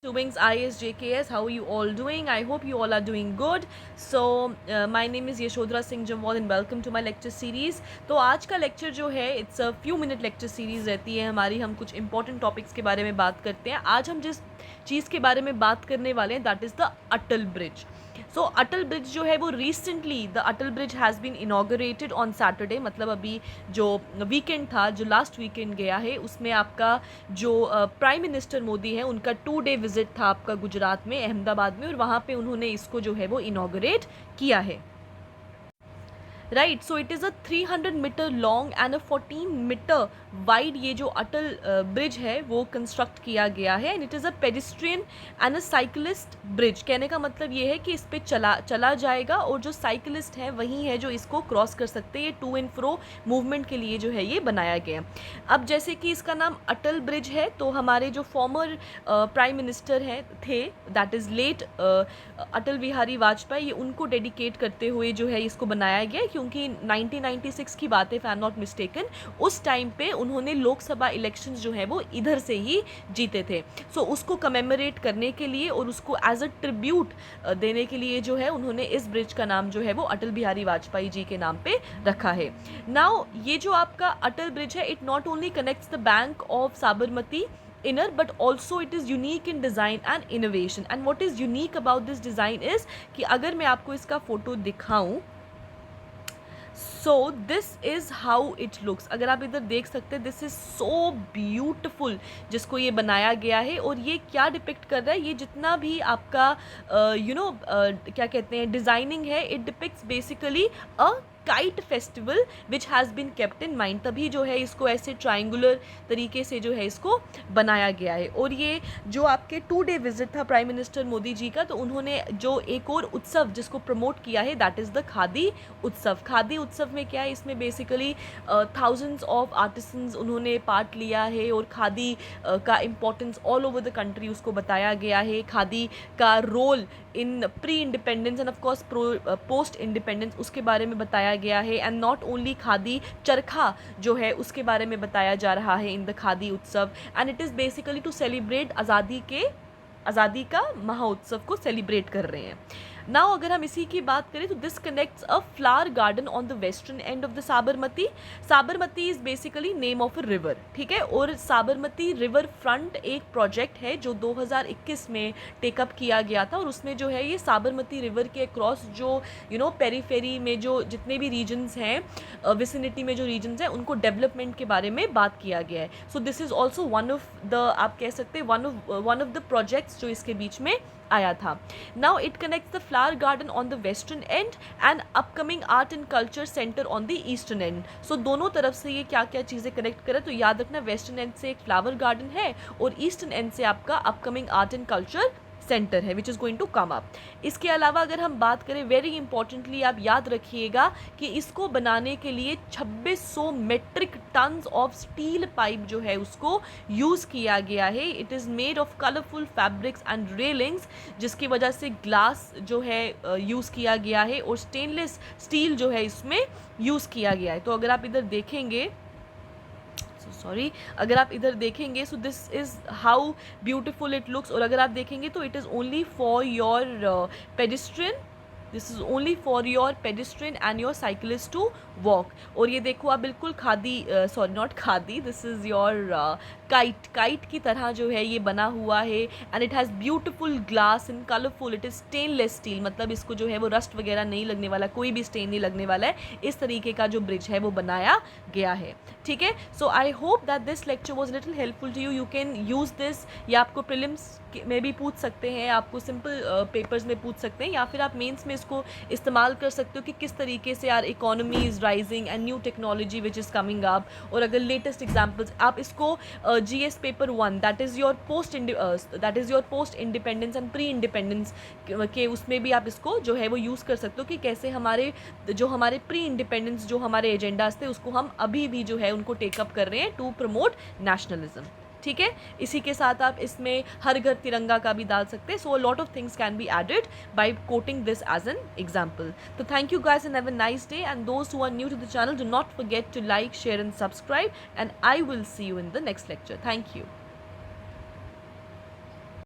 Students ISJKS, how are you all doing? I hope you all are doing good. So my name is Yashodhara Singh Jamwal and welcome to my lecture series. तो आज का lecture जो है it's a few minute lecture series रहती है हमारी. हम कुछ important topics के बारे में बात करते हैं. आज हम जिस चीज़ के बारे में बात करने वाले हैं that is the Atal bridge. So Atal bridge जो है वो recently the Atal bridge has been inaugurated on Saturday, मतलब अभी जो वीकेंड था, जो लास्ट वीकेंड गया है, उसमें आपका जो प्राइम मिनिस्टर मोदी है उनका 2 डे विजिट था आपका गुजरात में, अहमदाबाद में, और वहाँ पे उन्होंने इसको जो है वो इनाग्रेट किया है. Right, so it is a 300 metre long and a 14 metre wide ये जो अटल ब्रिज है वो कंस्ट्रक्ट किया गया है. And it is a pedestrian and a cyclist bridge. कहने का मतलब ये है कि इस पे चला जाएगा और जो साइकिलिस्ट है वही है जो इसको क्रॉस कर सकते हैं. ये टू एंड फ्रो मूवमेंट के लिए जो है ये बनाया गया. अब जैसे कि इसका नाम अटल ब्रिज है, तो हमारे जो फॉर्मर प्राइम मिनिस्टर हैं थे, that is late Atal Bihari Vajpayee, ये उनको डेडिकेट करते हुए जो है इसको बनाया गया, क्योंकि 1996 की बात है, if I am not mistaken. उस टाइम पे उन्होंने लोकसभा इलेक्शंस जो है वो इधर से ही जीते थे. सो उसको कमेमोरेट करने के लिए और उसको एज अ ट्रिब्यूट देने के लिए जो है उन्होंने इस ब्रिज का नाम जो है वो अटल बिहारी वाजपेयी जी के नाम पे रखा है. नाउ ये जो आपका अटल ब्रिज है, it not only connects the bank of Sabarmati inner, but also it is unique in design and innovation. And what is unique about this design is कि अगर मैं आपको इसका फोटो दिखाऊं, सो this is how it looks. अगर आप इधर देख सकते हैं, दिस इज़ सो ब्यूटिफुल जिसको ये बनाया गया है. और ये क्या डिपिक्ट कर रहा है, ये जितना भी आपका क्या कहते हैं डिज़ाइनिंग है, it depicts basically a kite festival which has been kept in mind. तभी जो है इसको ऐसे ट्राइंगुलर तरीके से जो है इसको बनाया गया है. और ये जो आपके 2 डे विजिट था प्राइम मिनिस्टर मोदी जी का, तो उन्होंने जो एक और उत्सव जिसको प्रमोट किया है, दैट इज़ द खादी उत्सव. खादी उत्सव में क्या है, इसमें बेसिकली थाउजेंड्स ऑफ आर्टिसंस उन्होंने पार्ट लिया है और खादी का importance all over the country उसको बताया गया है. खादी का role in pre independence and of course post independence उसके बारे में बताया गया है. एंड नॉट ओनली खादी, चरखा जो है उसके बारे में बताया जा रहा है इन the khadi Utsav. And it is basically to celebrate Azadi ka महोत्सव को सेलिब्रेट कर रहे हैं. नाउ अगर हम इसी की बात करें तो this connects a flower garden on the western end of the Sabarmati. Sabarmati is basically name of a river, ठीक है. और साबरमती रिवर फ्रंट एक प्रोजेक्ट है जो 2021 में टेकअप किया गया था, और उसमें जो है ये साबरमती रिवर के अक्रॉस जो पेरीफेरी में जो जितने भी रीजन्स हैं, विसिनिटी में जो रीजन्स हैं, उनको डेवलपमेंट के बारे में बात किया गया है. सो this is also one of the, आप कह सकते हैं वन ऑफ द प्रोजेक्ट्स जो इसके बीच में आया था. Now it connects the flower garden on the western end and upcoming art and culture centre on the eastern end. So दोनों तरफ से ये क्या क्या चीज़ें कनेक्ट करें, तो याद रखना वेस्टर्न एंड से एक फ्लावर गार्डन है और ईस्टर्न एंड से आपका upcoming art and culture centre है which is going to come up. इसके अलावा अगर हम बात करें, वेरी इंपॉर्टेंटली आप याद रखिएगा कि इसको बनाने के लिए 2600 metric tons of steel pipe जो है उसको यूज़ किया गया है. It is made of colourful fabrics and railings, जिसकी वजह से ग्लास जो है यूज़ किया गया है और स्टेनलेस स्टील जो है इसमें यूज़ किया गया है. तो अगर आप इधर देखेंगे, अगर आप इधर देखेंगे, so this is how beautiful it looks. और अगर आप देखेंगे तो it is only for your pedestrian, this is only for your pedestrian and your cyclist to walk. और ये देखो आप बिल्कुल khadi, sorry not khadi, this is your kite की तरह जो है ये बना हुआ है. And it has beautiful glass in colourful, it is stainless steel, मतलब इसको जो है वो रस्ट वगैरह नहीं लगने वाला, कोई भी स्टेन नहीं लगने वाला है. इस तरीके का जो ब्रिज है वो बनाया गया है, ठीक है. So I hope that this lecture was little helpful to you. You can use this, या आपको प्रीलिम्स में भी पूछ सकते हैं, आपको सिंपल पेपर्स में पूछ सकते हैं, या फिर आप मेंस में इसको इस्तेमाल कर सकते हो कि किस तरीके से our economy is rising and new technology which is coming up. और अगर लेटेस्ट एग्जाम्पल्स आप इसको GS paper 1, that is your post independence and pre independence के, उसमें भी आप इसको जो है वो यूज़ कर सकते हो कि कैसे हमारे प्री इंडिपेंडेंस जो हमारे एजेंडाज थे उसको हम अभी भी जो है उनको टेकअप कर रहे हैं टू प्रमोट नेशनलिज्म, ठीक है. इसी के साथ आप इसमें हर घर तिरंगा का भी डाल सकते हैं. So a lot of things can be added by quoting this as an example. तो thank you guys and have a nice day. And दोस्त who are new to the channel, do not forget to like, share and subscribe. And I will see you in the next lecture. Thank you.